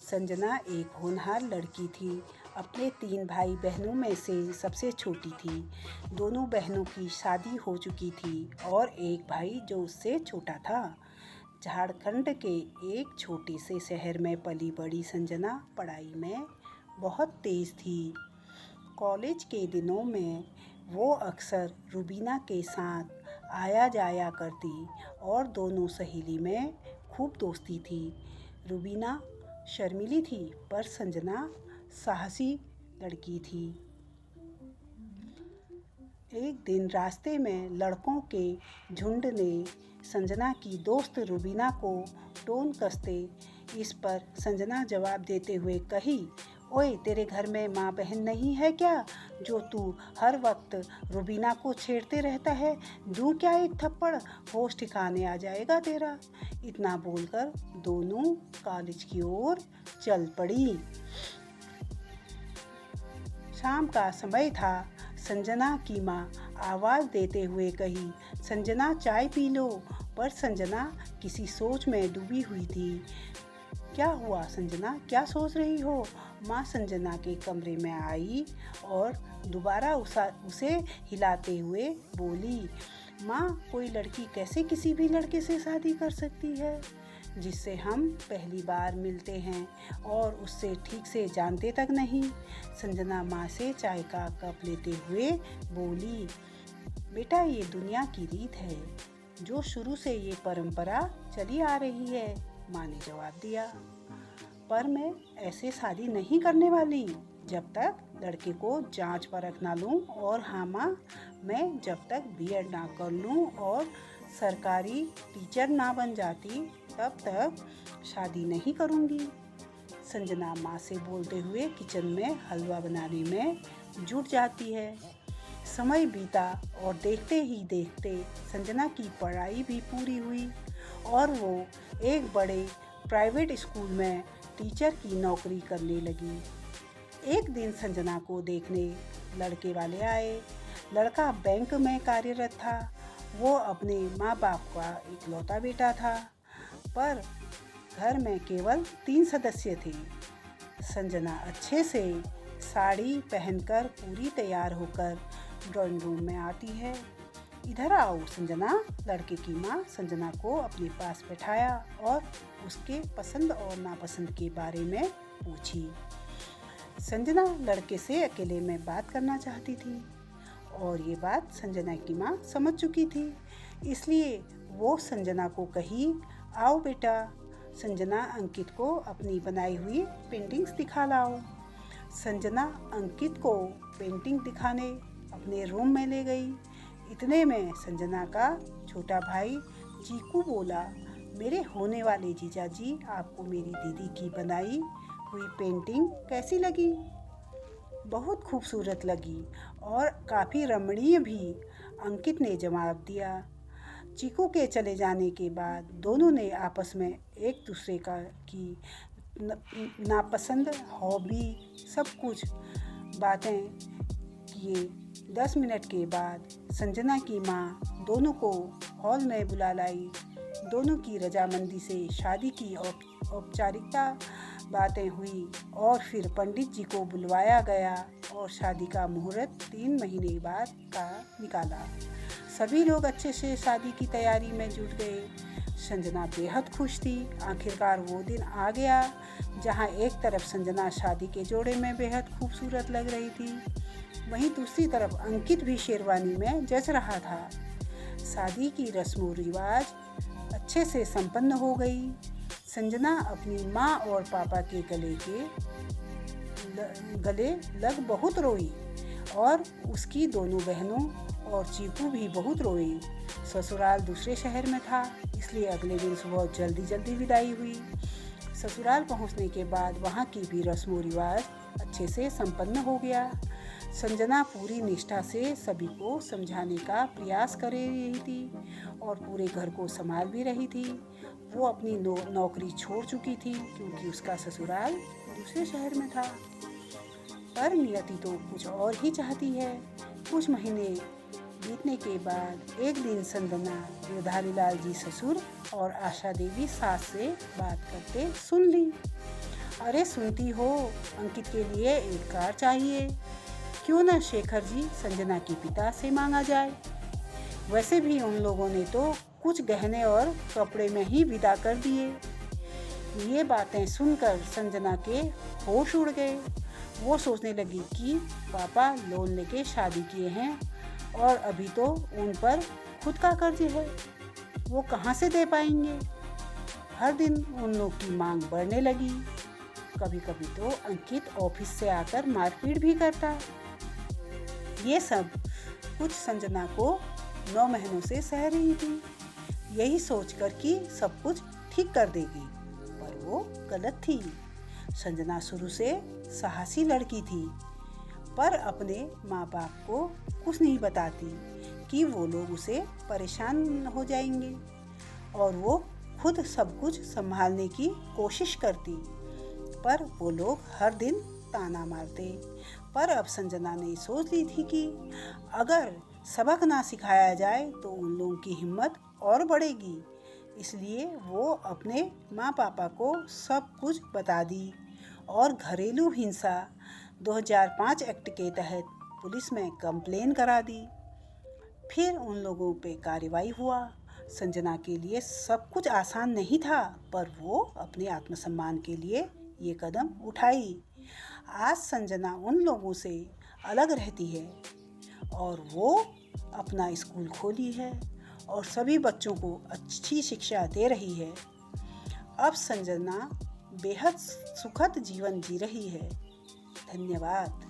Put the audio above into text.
संजना एक होनहार लड़की थी। अपने 3 भाई बहनों में से सबसे छोटी थी। दोनों बहनों की शादी हो चुकी थी और एक भाई जो उससे छोटा था। झारखंड के एक छोटे से शहर में पली बड़ी संजना पढ़ाई में बहुत तेज थी। कॉलेज के दिनों में वो अक्सर रुबीना के साथ आया जाया करती और दोनों सहेली में खूब दोस्ती थी। रुबीना शर्मीली थी पर संजना साहसी लड़की थी। एक दिन रास्ते में लड़कों के झुंड ने संजना की दोस्त रुबीना को टोन कसते। इस पर संजना जवाब देते हुए कही, ओए तेरे घर में माँ बहन नहीं है क्या, जो तू हर वक्त रुबीना को छेड़ते रहता है? दूँ क्या एक थप्पड़, होश ठिकाने आ जाएगा तेरा। इतना बोलकर दोनों कॉलेज की ओर चल पड़ी। शाम का समय था। संजना की माँ आवाज़ देते हुए कही, संजना चाय पी लो। पर संजना किसी सोच में डूबी हुई थी। क्या हुआ संजना, क्या सोच रही हो? माँ संजना के कमरे में आई और दोबारा उसे हिलाते हुए बोली, माँ कोई लड़की कैसे किसी भी लड़के से शादी कर सकती है जिससे हम पहली बार मिलते हैं और उससे ठीक से जानते तक नहीं। संजना माँ से चाय का कप लेते हुए बोली, बेटा ये दुनिया की रीत है, जो शुरू से ये परंपरा चली आ रही है। माँ ने जवाब दिया, पर मैं ऐसे शादी नहीं करने वाली जब तक लड़के को जांच परख ना लूं। और हाँ माँ, मैं जब तक बीएड ना कर लूं और सरकारी टीचर ना बन जाती तब तक शादी नहीं करूँगी। संजना माँ से बोलते हुए किचन में हलवा बनाने में जुट जाती है। समय बीता और देखते ही देखते संजना की पढ़ाई भी पूरी हुई और वो एक बड़े प्राइवेट स्कूल में टीचर की नौकरी करने लगी। एक दिन संजना को देखने लड़के वाले आए। लड़का बैंक में कार्यरत था। वो अपने माँ बाप का इकलौता बेटा था, पर घर में केवल 3 सदस्य थे। संजना अच्छे से साड़ी पहनकर पूरी तैयार होकर ड्राइंग रूम में आती है। इधर आओ संजना, लड़के की माँ संजना को अपने पास बैठाया और उसके पसंद और नापसंद के बारे में पूछी। संजना लड़के से अकेले में बात करना चाहती थी और ये बात संजना की माँ समझ चुकी थी, इसलिए वो संजना को कही, आओ बेटा, संजना अंकित को अपनी बनाई हुई पेंटिंग्स दिखा लाओ। संजना अंकित को पेंटिंग दिखाने अपने रूम में ले गई। इतने में संजना का छोटा भाई चीकू बोला, मेरे होने वाले जीजा जी, आपको मेरी दीदी की बनाई हुई पेंटिंग कैसी लगी? बहुत खूबसूरत लगी और काफ़ी रमणीय भी, अंकित ने जवाब दिया। चीकू के चले जाने के बाद दोनों ने आपस में एक दूसरे की नापसंद, हॉबी, सब कुछ बातें किए। 10 मिनट के बाद संजना की माँ दोनों को हॉल में बुला लाई। दोनों की रजामंदी से शादी की औपचारिकता बातें हुई और फिर पंडित जी को बुलवाया गया और शादी का मुहूर्त 3 महीने बाद का निकाला। सभी लोग अच्छे से शादी की तैयारी में जुट गए। संजना बेहद खुश थी। आखिरकार वो दिन आ गया जहाँ एक तरफ संजना शादी के जोड़े में बेहद खूबसूरत लग रही थी, वहीं दूसरी तरफ अंकित भी शेरवानी में जच रहा था। शादी की रस्म रिवाज अच्छे से संपन्न हो गई। संजना अपनी माँ और पापा के गले लग बहुत रोई और उसकी दोनों बहनों और चीकू भी बहुत रोई। ससुराल दूसरे शहर में था, इसलिए अगले दिन सुबह जल्दी विदाई हुई। ससुराल पहुंचने के बाद वहां की भी रस्म रिवाज अच्छे से संपन्न हो गया। संजना पूरी निष्ठा से सभी को समझाने का प्रयास कर रही थी और पूरे घर को संभाल भी रही थी। वो अपनी नौकरी छोड़ चुकी थी क्योंकि उसका ससुराल दूसरे शहर में था, पर नियति तो कुछ और ही चाहती है। कुछ महीने बीतने के बाद एक दिन संजना गिरधारी लाल जी ससुर और आशा देवी सास से बात करते सुन ली। अरे सुनती हो, अंकित के लिए एक कार चाहिए। क्यों न शेखर जी संजना के पिता से मांगा जाए। वैसे भी उन लोगों ने तो कुछ गहने और कपड़े में ही विदा कर दिए। ये बातें सुनकर संजना के होश उड़ गए। वो सोचने लगी कि पापा लोन लेके शादी किए हैं और अभी तो उन पर खुद का कर्ज है, वो कहाँ से दे पाएंगे। हर दिन उन लोग की मांग बढ़ने लगी। कभी कभी तो अंकित ऑफिस से आकर मारपीट भी करता। ये सब कुछ संजना को 9 महीनों से सह रही थी, यही सोचकर कि सब कुछ ठीक कर देगी, पर वो गलत थी। संजना शुरू से साहसी लड़की थी, पर अपने माँ बाप को कुछ नहीं बताती कि वो लोग उसे परेशान हो जाएंगे, और वो खुद सब कुछ संभालने की कोशिश करती, पर वो लोग हर दिन ताना मारते। पर अब संजना ने सोच ली थी कि अगर सबक ना सिखाया जाए तो उन लोगों की हिम्मत और बढ़ेगी। इसलिए वो अपने माँ पापा को सब कुछ बता दी और घरेलू हिंसा 2005 एक्ट के तहत पुलिस में कंप्लेन करा दी। फिर उन लोगों पे कार्रवाई हुआ। संजना के लिए सब कुछ आसान नहीं था, पर वो अपने आत्मसम्मान के लिए ये कदम उठाई। आज संजना उन लोगों से अलग रहती है और वो अपना स्कूल खोली है और सभी बच्चों को अच्छी शिक्षा दे रही है। अब संजना बेहद सुखद जीवन जी रही है। धन्यवाद।